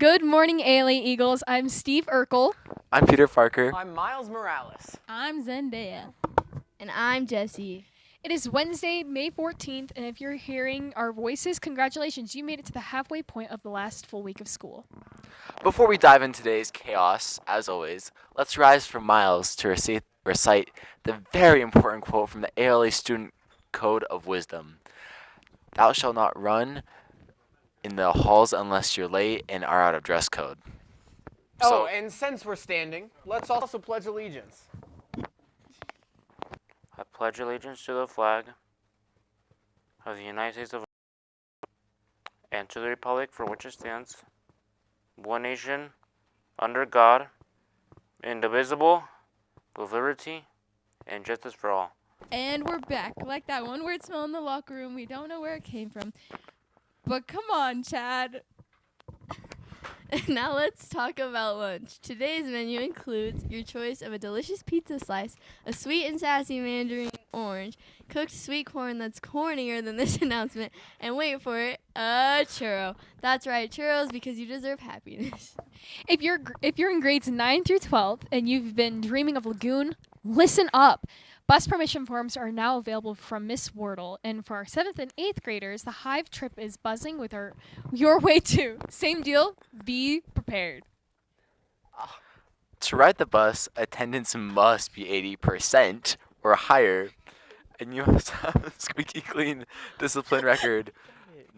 Good morning, ALA Eagles. I'm Steve Urkel. I'm Peter Parker. I'm Miles Morales. I'm Zendaya. And I'm Jesse. It is Wednesday, May 14th, and if you're hearing our voices, congratulations, you made it to the halfway point of the last full week of school. Before we dive into today's chaos, as always, let's rise from Miles to recite the very important quote from the ALA Student Code of Wisdom. Thou shalt not run in the halls unless you're late and are out of dress code. And since we're standing, let's also pledge allegiance. I pledge allegiance to the flag of the United States of America and to the republic for which it stands, one nation, under God, indivisible, with liberty and justice for all. And we're back. Like that one weird smell in the locker room. We don't know where it came from. But come on, Chad. Now let's talk about lunch. Today's menu includes your choice of a delicious pizza slice, a sweet and sassy mandarin orange, cooked sweet corn that's cornier than this announcement, and wait for it, a churro. That's right, churros, because you deserve happiness. If you're in grades 9 through 12 and you've been dreaming of Lagoon, listen up. Bus permission forms are now available from Miss Wardle, and for our 7th and 8th graders, the Hive trip is buzzing with your way too. Same deal, be prepared. To ride the bus, attendance must be 80% or higher, and you must have a squeaky clean discipline record.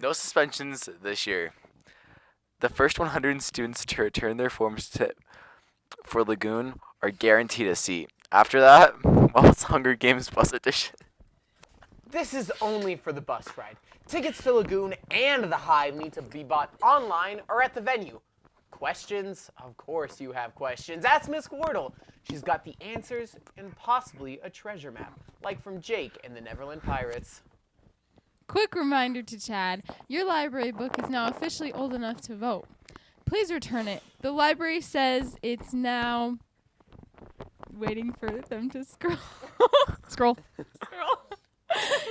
No suspensions this year. The first 100 students to return their forms for Lagoon are guaranteed a seat. After that, well, it's Hunger Games Bus Edition. This is only for the bus ride. Tickets to Lagoon and the Hive need to be bought online or at the venue. Questions? Of course you have questions. Ask Miss Wardle. She's got the answers and possibly a treasure map, like from Jake and the Neverland Pirates. Quick reminder to Chad, your library book is now officially old enough to vote. Please return it. The library says it's now waiting for them to scroll. Scroll.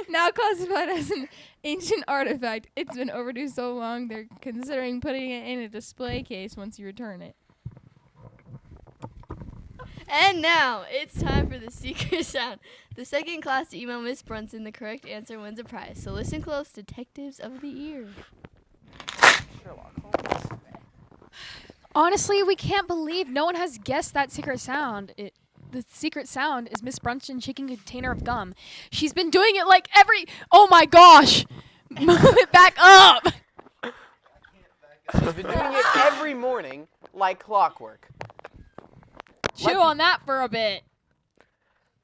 Now classified as an ancient artifact. It's been overdue so long, they're considering putting it in a display case once you return it. And now, it's time for the secret sound. The second class to email Miss Brunson the correct answer wins a prize. So listen close, detectives of the ear. Sherlock Holmes. Honestly, we can't believe no one has guessed that secret sound. The secret sound is Miss Brunson shaking a container of gum. She's been doing it like oh my gosh! Move it back up! She's been doing it every morning like clockwork. Chew on that for a bit.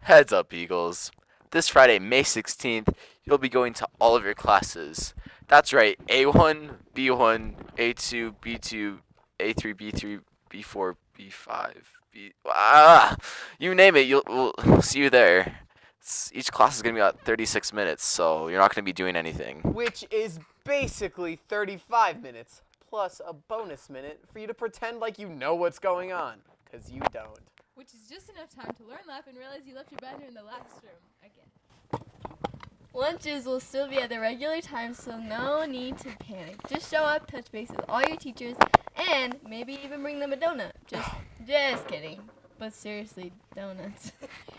Heads up, Eagles. This Friday, May 16th, you'll be going to all of your classes. That's right, A1, B1, A2, B2, A3, B3, B4, B5, you name it, we'll see you there. Each class is going to be about 36 minutes, so you're not going to be doing anything. Which is basically 35 minutes, plus a bonus minute for you to pretend like you know what's going on, because you don't. Which is just enough time to learn, laugh, and realize you left your binder in the last room again. Lunches will still be at the regular time, so no need to panic. Just show up, touch base with all your teachers, and maybe even bring them a donut. Just kidding. But seriously, donuts.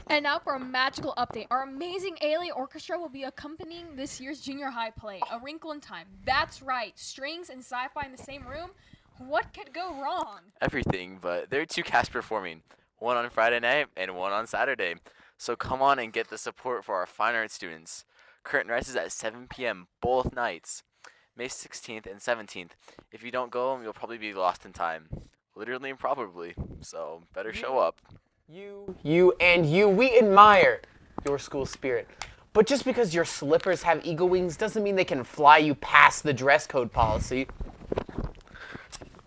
And now for a magical update. Our amazing ALA Orchestra will be accompanying this year's junior high play, A Wrinkle in Time. That's right, strings and sci-fi in the same room. What could go wrong? Everything, but there are 2 casts performing, one on Friday night and one on Saturday. So come on and get the support for our fine arts students. Curtain rises at 7 p.m. both nights, May 16th and 17th. If you don't go, you'll probably be lost in time. Literally and probably. So better show up. You, we admire your school spirit. But just because your slippers have eagle wings doesn't mean they can fly you past the dress code policy.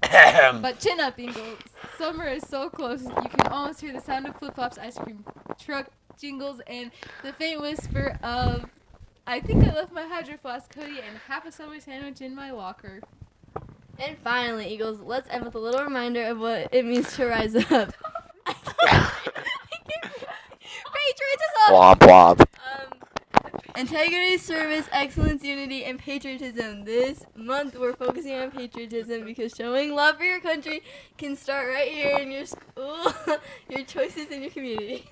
But chin up, Eagles. Summer is so close, you can almost hear the sound of flip-flops, ice cream truck jingles, and the faint whisper of, I think I left my Hydro Flask hoodie and half a Subway sandwich in my locker. And finally, Eagles, let's end with a little reminder of what it means to rise up. Patriotism! Womp womp. Integrity, service, excellence, unity, and patriotism. This month we're focusing on patriotism because showing love for your country can start right here in your school, your choices in your community.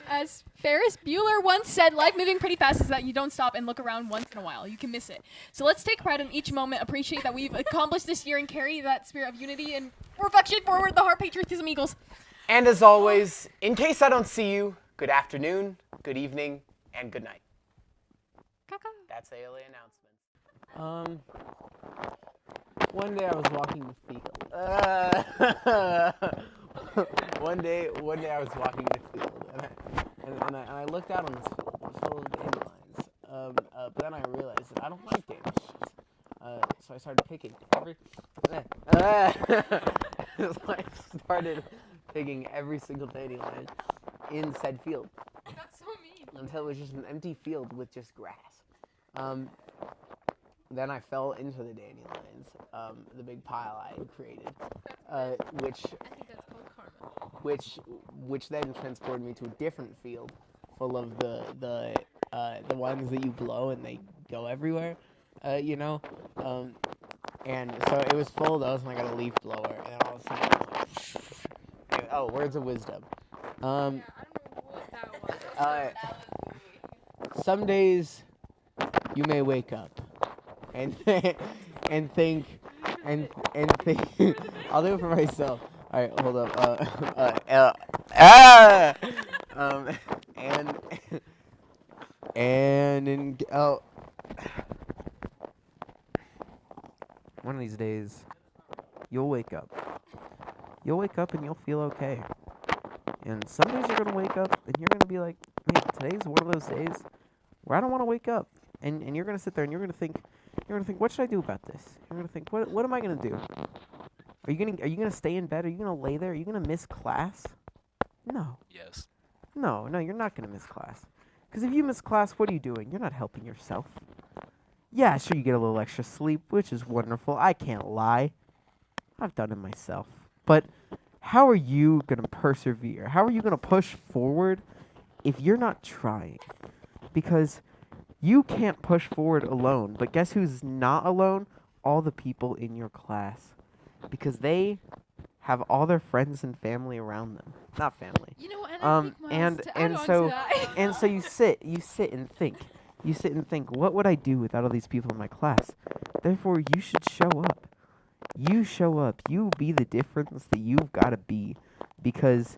As Ferris Bueller once said, life moving pretty fast is that you don't stop and look around once in a while. You can miss it. So let's take pride in each moment, appreciate that we've accomplished this year, and carry that spirit of unity and reflection forward. The Heart Patriotism Eagles. And as always, in case I don't see you, good afternoon, good evening, and good night. That's ALA announcement. One day I was walking the field. One day I was walking the field, and I looked out on this field. It was full of dandelions. But then I realized that I don't like dandelions. So I started picking every single dandelion in said field. That's so mean. Until it was just an empty field with just grass. Then I fell into the dandelions, the big pile I had created, which I think that's called karma. which then transported me to a different field full of the ones that you blow and they go everywhere, you know. And so it was full of those, and I got a leaf blower, and all of a sudden, it was like, anyway, oh, words of wisdom. I don't know what that was. Some days you may wake up and and think I'll do it for myself. All right, hold up. One of these days you'll wake up. You'll wake up and you'll feel okay. And some days you're gonna wake up and you're gonna be like, man, today's one of those days where I don't want to wake up. And you're gonna sit there and you're gonna think, what should I do about this? You're gonna think, what am I gonna do? Are you gonna stay in bed? Are you gonna lay there? Are you gonna miss class? No. Yes. No, you're not gonna miss class. Because if you miss class, what are you doing? You're not helping yourself. Yeah, sure, you get a little extra sleep, which is wonderful. I can't lie. I've done it myself. But how are you going to persevere? How are you going to push forward if you're not trying? Because you can't push forward alone. But guess who's not alone? All the people in your class. Because they have all their friends and family around them. Not family. You know, and I think, Miles, to add on to that, and so you sit and think. You sit and think, what would I do without all these people in my class? Therefore, you should show up. You show up. You be the difference that you've got to be. Because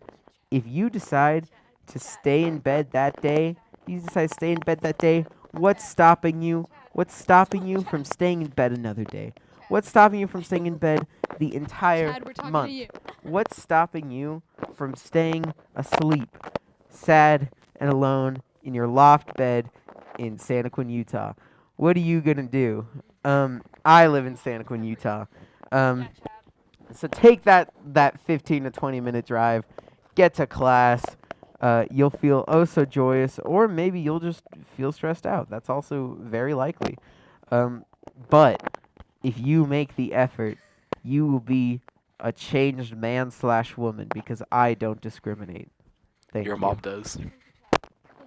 if you decide to stay in bed that day, what's stopping you? What's stopping you from staying in bed another day? What's stopping you from staying in bed the entire Chad, we're talking month? to you. What's stopping you from staying asleep, sad and alone in your loft bed in Santaquin, Utah? What are you gonna do? I live in Santaquin, Utah. So take that 15 to 20 minute drive, get to class. You'll feel oh so joyous, or maybe you'll just feel stressed out. That's also very likely. But if you make the effort, you will be a changed man/woman, because I don't discriminate. Thank Your you. mom does. Thank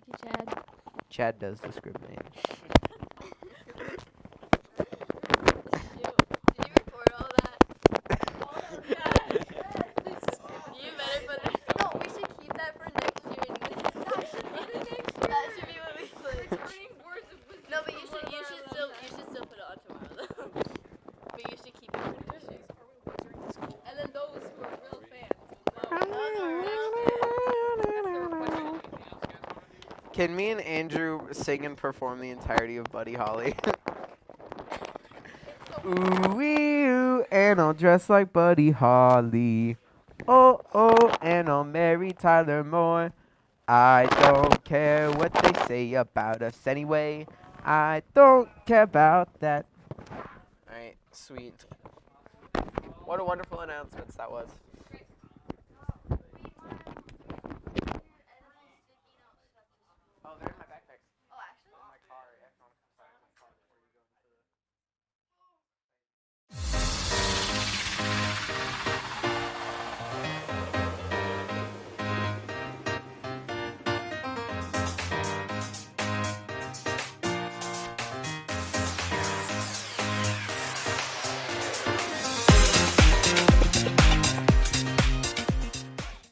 you, Chad. Chad does discriminate. Did you record all that? You better put it. No, we should keep that for next year. That should be what we put. No, but you should still put it on tomorrow though. But you should keep it for next year. And then those who are real fans. Can me and Andrew sing and perform the entirety of Buddy Holly? Ooh, wee, ooh, and I'll dress like Buddy Holly. Oh, oh, and I'll marry Tyler Moore. I don't care what they say about us anyway. I don't care about that. Alright, sweet. What a wonderful announcements that was.